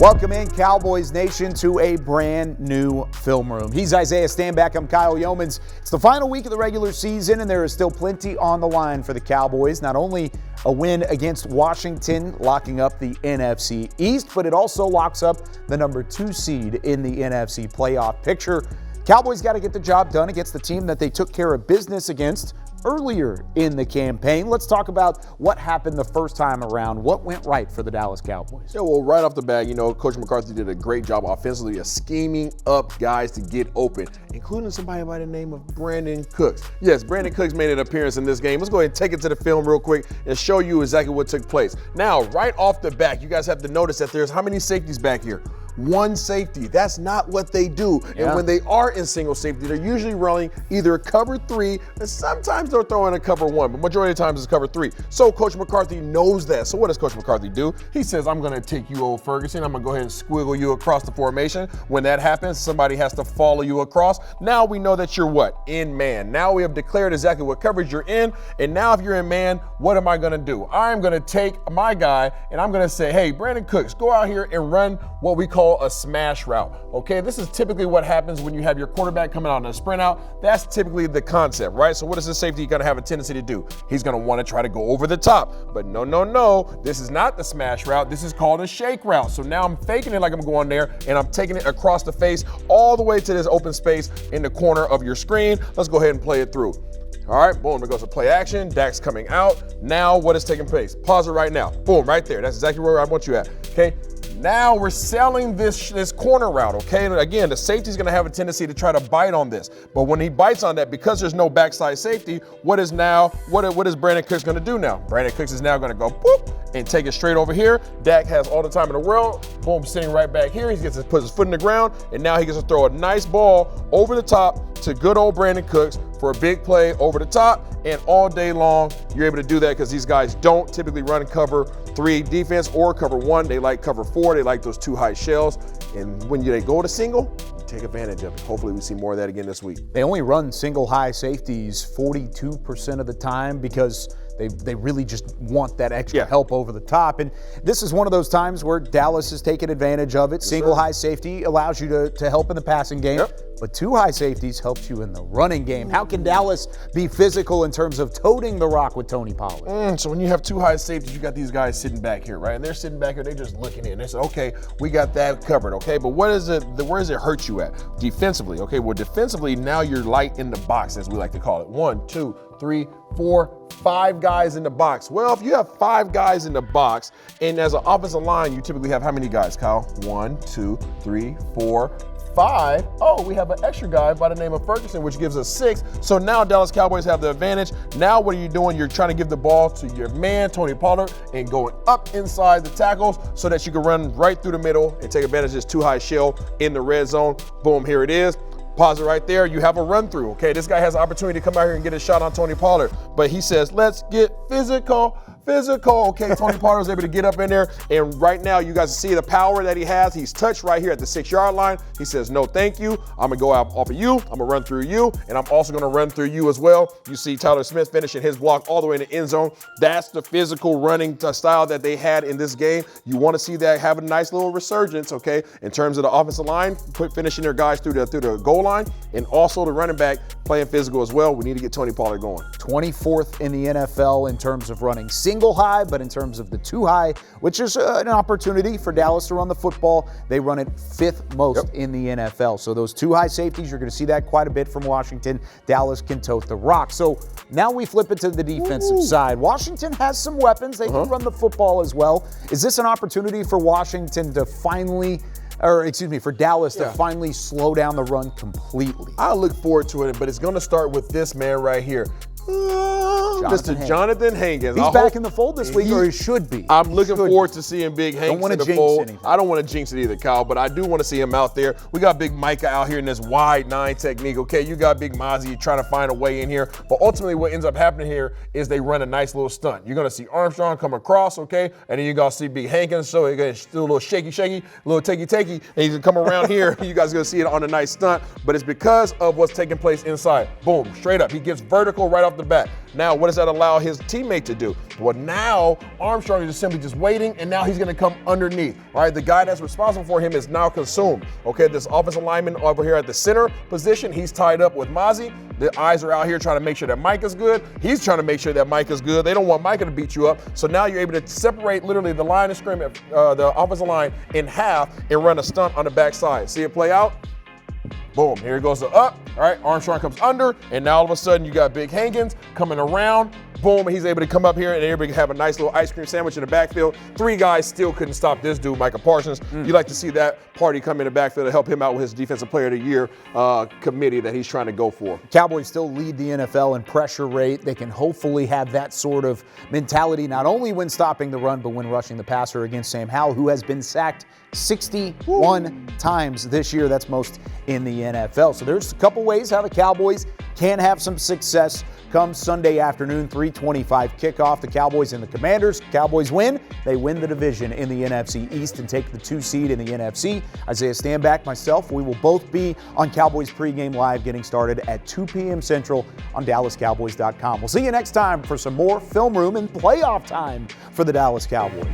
Welcome in, Cowboys Nation, to a brand new film room. He's Isaiah Stanback. I'm Kyle Youmans. It's the final week of the regular season, and there is still plenty on the line for the Cowboys. Not only a win against Washington, locking up the NFC East, but it also locks up the number 2 seed in the NFC playoff picture. Cowboys got to get the job done against the team that they took care of business against earlier in the campaign. Let's talk about what happened the first time around. What went right for the Dallas Cowboys? Yeah, well, right off the bat, Coach McCarthy did a great job offensively of scheming up guys to get open, including somebody by the name of Brandon Cooks. Yes, Brandon Cooks made an appearance in this game. Let's go ahead and take it to the film real quick and show you exactly what took place. Now, right off the bat, you guys have to notice that there's how many safeties back here? 1 safety. That's not what they do. Yeah. And when they are in single safety, they're usually running either a cover 3, and sometimes they'll throw in a cover 1, but majority of the times it's cover 3. So Coach McCarthy knows that. So what does Coach McCarthy do? He says, I'm going to take you, old Ferguson. I'm going to go ahead and squiggle you across the formation. When that happens, somebody has to follow you across. Now we know that you're what? In man. Now we have declared exactly what coverage you're in. And now if you're in man, what am I going to do? I'm going to take my guy and I'm going to say, hey, Brandon Cooks, go out here and run what we call a smash route. Okay, this is typically what happens when you have your quarterback coming out in a sprint out. That's typically the concept, right? So what is the safety going to have a tendency to do? He's going to want to try to go over the top. But no. This is not the smash route. This is called a shake route. So now I'm faking it like I'm going there, and I'm taking it across the face all the way to this open space in the corner of your screen. Let's go ahead and play it through. All right, boom, it goes to play action. Dak's coming out. Now what is taking place? Pause it right now. Boom, right there. That's exactly where I want you at, okay? Now we're selling this corner route, okay? And again, the safety's gonna have a tendency to try to bite on this. But when he bites on that, because there's no backside safety, what is Brandon Cooks gonna do now? Brandon Cooks is now gonna go boop and take it straight over here. Dak has all the time in the world. Boom, sitting right back here. He gets to put his foot in the ground, and now he gets to throw a nice ball over the top to good old Brandon Cooks for a big play over the top. And all day long, you're able to do that because these guys don't typically run cover 3 defense or cover 1. They like cover 4. They like those 2 high shells. And when they go to single, you take advantage of it. Hopefully we see more of that again this week. They only run single high safeties 42% of the time because they really just want that extra help over the top. And this is one of those times where Dallas has taken advantage of it. Yes, single sir. high safety allows you to help in the passing game. Yep. But 2 high safeties helps you in the running game. How can Dallas be physical in terms of toting the rock with Tony Pollard? So when you have 2 high safeties, you got these guys sitting back here, right? And they're sitting back here, they're just looking in. They say, okay, we got that covered, okay? But where does it hurt you at? Defensively, okay? Well, defensively, now you're light in the box, as we like to call it. 1, 2, 3, 4, 5 guys in the box. Well, if you have 5 guys in the box, and as an offensive line, you typically have how many guys, Kyle? 1, 2, 3, 4, 5. Oh, we have an extra guy by the name of Ferguson, which gives us 6. So now Dallas Cowboys have the advantage. Now what are you doing? You're trying to give the ball to your man, Tony Pollard, and going up inside the tackles so that you can run right through the middle and take advantage of this 2 high shell in the red zone. Boom, here it is. Pause it right there. You have a run through, okay? This guy has an opportunity to come out here and get a shot on Tony Pollard, but he says, let's get physical. Okay, Tony Pollard was able to get up in there, and right now you guys see the power that he has. He's touched right here at the 6-yard line. He says, no, thank you. I'm gonna go out off of you. I'm gonna run through you, and I'm also gonna run through you as well. You see Tyler Smith finishing his block all the way in the end zone. That's the physical running style that they had in this game. You wanna see that have a nice little resurgence, okay, in terms of the offensive line, finishing their guys through the goal line, and also the running back playing physical as well. We need to get Tony Pollard going. 24th in the NFL in terms of running single high, but in terms of the 2 high, which is an opportunity for Dallas to run the football, they run it 5th most in the NFL. So those 2 high safeties, you're going to see that quite a bit from Washington. Dallas can tote the rock. So now we flip it to the defensive side. Washington has some weapons. They can run the football as well. Is this an opportunity for Washington to for Dallas to finally slow down the run completely? I look forward to it, but it's going to start with this man right here. Mr. Jonathan Hankins. He's back in the fold this week, or he should be. I'm looking forward to seeing Big Hankins in the fold. Anything. I don't want to jinx it either, Kyle, but I do want to see him out there. We got Big Micah out here in this wide 9 technique, okay? You got Big Mozzie trying to find a way in here, but ultimately what ends up happening here is they run a nice little stunt. You're going to see Armstrong come across, okay? And then you're going to see Big Hankins, so you're going to do a little shaky, a little takey, and he's going to come around here. You guys are going to see it on a nice stunt, but it's because of what's taking place inside. Boom, straight up. He gets vertical right off the bat. Now, what is does that allow his teammate to do? Well, now Armstrong is just simply just waiting, and now he's going to come underneath. All right, the guy that's responsible for him is now consumed. Okay, this offensive lineman over here at the center position, he's tied up with Mozzie. The eyes are out here trying to make sure that Mike is good. He's trying to make sure that Mike is good. They don't want Micah to beat you up. So now you're able to separate literally the line of scrimmage, the offensive line in half and run a stunt on the backside. See it play out? Boom, here it goes to up. All right, Armstrong comes under, and now all of a sudden you got Big Hankins coming around. Boom, he's able to come up here and able to have a nice little ice cream sandwich in the backfield. 3 guys still couldn't stop this dude, Micah Parsons. You like to see that party come in the backfield to help him out with his Defensive Player of the Year committee that he's trying to go for. Cowboys still lead the NFL in pressure rate. They can hopefully have that sort of mentality, not only when stopping the run, but when rushing the passer against Sam Howell, who has been sacked 61 times this year. That's most in the NFL. So there's a couple ways how the Cowboys can have some success come Sunday afternoon, 3:25 kickoff. The Cowboys and the Commanders. Cowboys win. They win the division in the NFC East and take the 2 seed in the NFC. Isaiah Stanback, myself, we will both be on Cowboys pregame live getting started at 2 p.m. Central on DallasCowboys.com. We'll see you next time for some more film room and playoff time for the Dallas Cowboys.